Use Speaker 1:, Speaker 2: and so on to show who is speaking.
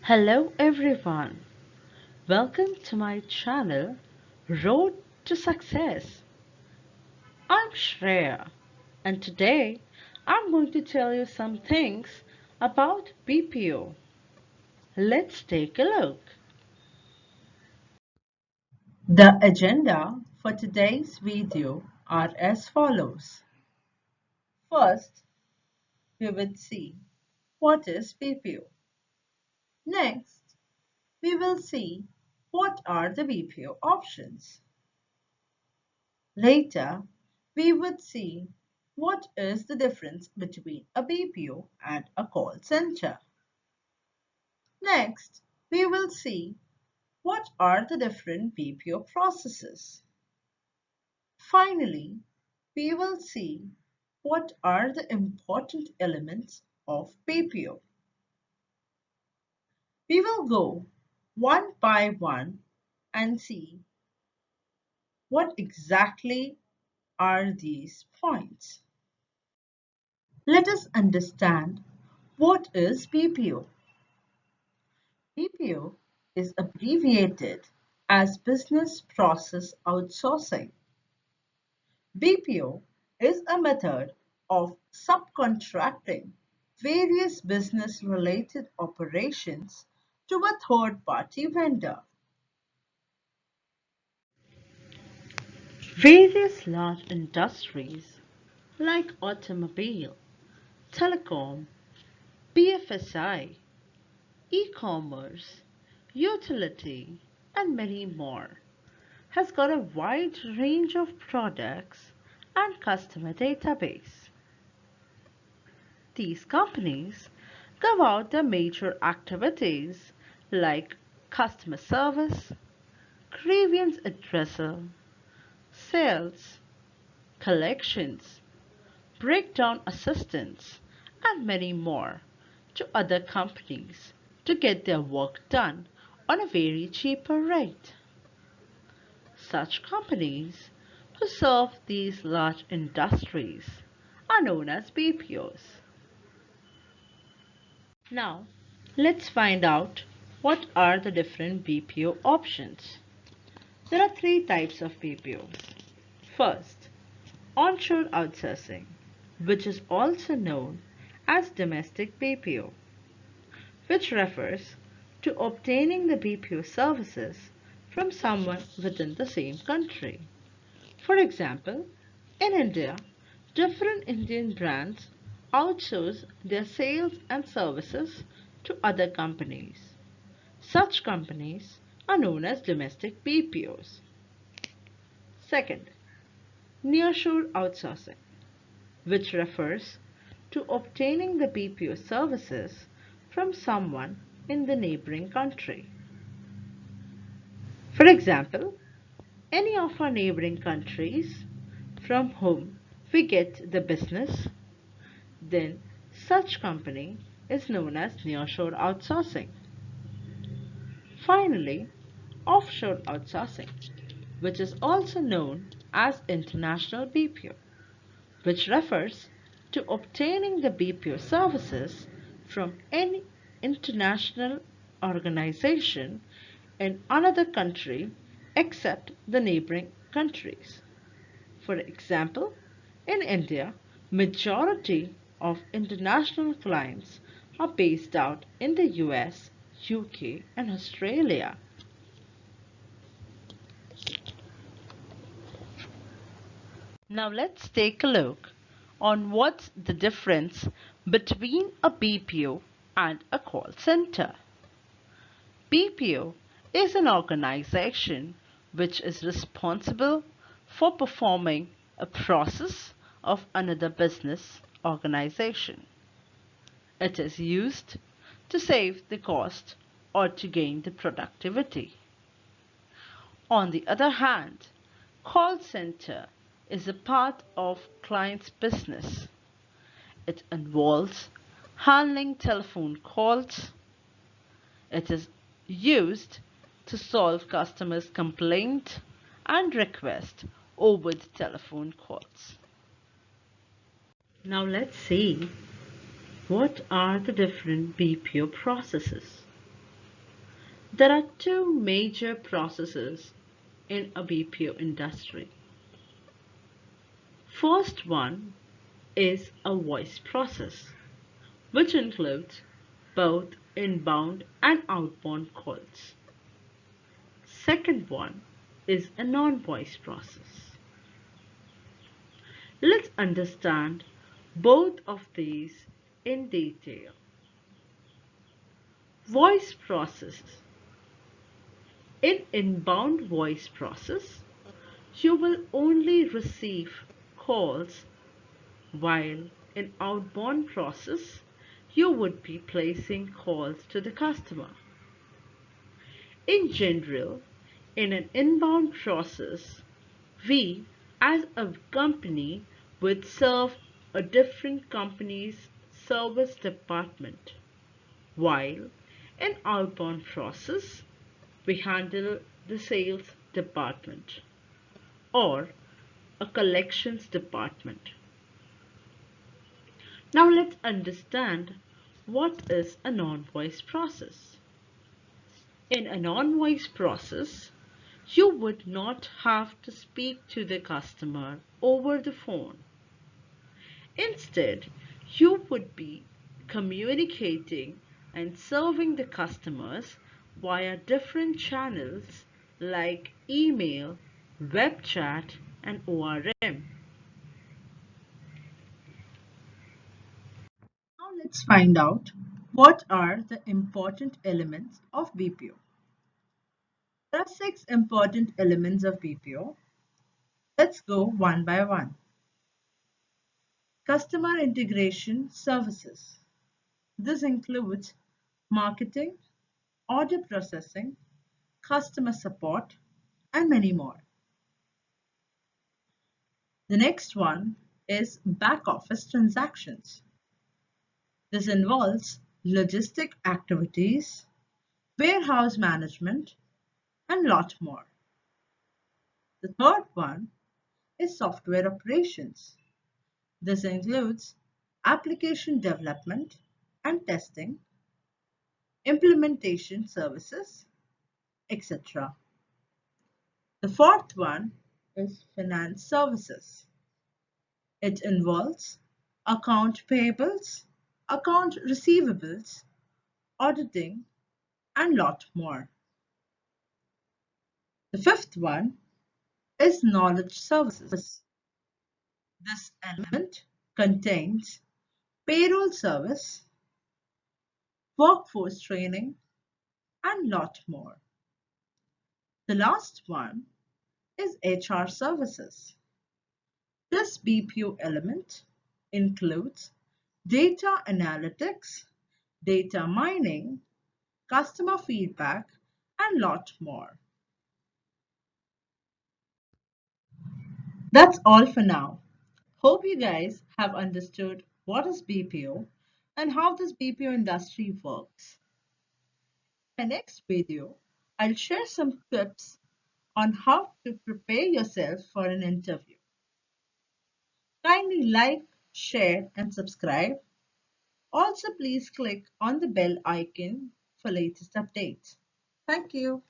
Speaker 1: Hello everyone. Welcome to my channel Road to Success. I'm Shreya and today I'm going to tell you some things about BPO. Let's take a look. The agenda for today's video are as follows. First, we will see what is BPO. Next, we will see what are the BPO options. Later, we would see what is the difference between a BPO and a call center. Next, we will see what are the different BPO processes. Finally, we will see what are the important elements of BPO. We will go one by one and see what exactly are these points. Let us understand what is BPO. BPO is abbreviated as Business Process Outsourcing. BPO is a method of subcontracting various business related operations to a third party vendor. Various large industries like automobile, telecom, BFSI, e-commerce, utility, and many more has got a wide range of products and customer database. These companies carve out their major activities like customer service, grievance addressal, sales, collections, breakdown assistance, and many more to other companies to get their work done on a very cheaper rate. Such companies who serve these large industries are known as BPOs. Now, let's find out what are the different BPO options. There are three types of BPOs. First, onshore outsourcing, which is also known as domestic BPO, which refers to obtaining the BPO services from someone within the same country. For example, in India, different Indian brands outsource their sales and services to other companies. Such companies are known as domestic BPOs. Second, nearshore outsourcing, which refers to obtaining the BPO services from someone in the neighboring country. For example, any of our neighboring countries from whom we get the business, then such company is known as nearshore outsourcing. Finally, offshore outsourcing, which is also known as international BPO, which refers to obtaining the BPO services from any international organization in another country except the neighboring countries. For example, in India, majority of international clients are based out in the US, UK, and Australia. Now let's take a look on what's the difference between a BPO and a call center. BPO is an organization which is responsible for performing a process of another business organization. It is used to save the cost or to gain the productivity. On the other hand, call center is a part of client's business. It involves handling telephone calls. It is used to solve customers' complaints and requests over the telephone calls. Now let's see what are the different BPO processes. There are two major processes in a BPO industry. First one is a voice process, which includes both inbound and outbound calls. Second one is a non-voice process. Let's understand both of these in detail. Voice process. In inbound voice process, you will only receive calls, while in outbound process, you would be placing calls to the customer. In general, in an inbound process, we as a company would serve a different company's service department, while in outbound process, we handle the sales department or a collections department. Now let's understand what is a non-voice process. In a non-voice process, you would not have to speak to the customer over the phone. Instead, you would be communicating and serving the customers via different channels like email, web chat, and ORM. Now let's find out what are the important elements of BPO. There are six important elements of BPO. Let's go one by one. Customer integration services. This includes marketing, order processing, customer support, and many more. The next one is back office transactions. This involves logistic activities, warehouse management, and lot more. The third one is software operations. This includes application development and testing, implementation services, etc. The fourth one is finance services. It involves account payables, account receivables, auditing, and lot more. The fifth one is knowledge services. This element contains payroll service, workforce training, and lot more. The last one is HR services. This BPO element includes data analytics, data mining, customer feedback, and lot more. That's all for now. Hope you guys have understood what is BPO and how this BPO industry works. In my next video, I'll share some tips on how to prepare yourself for an interview. Kindly like, share, and subscribe. Also, please click on the bell icon for latest updates. Thank you.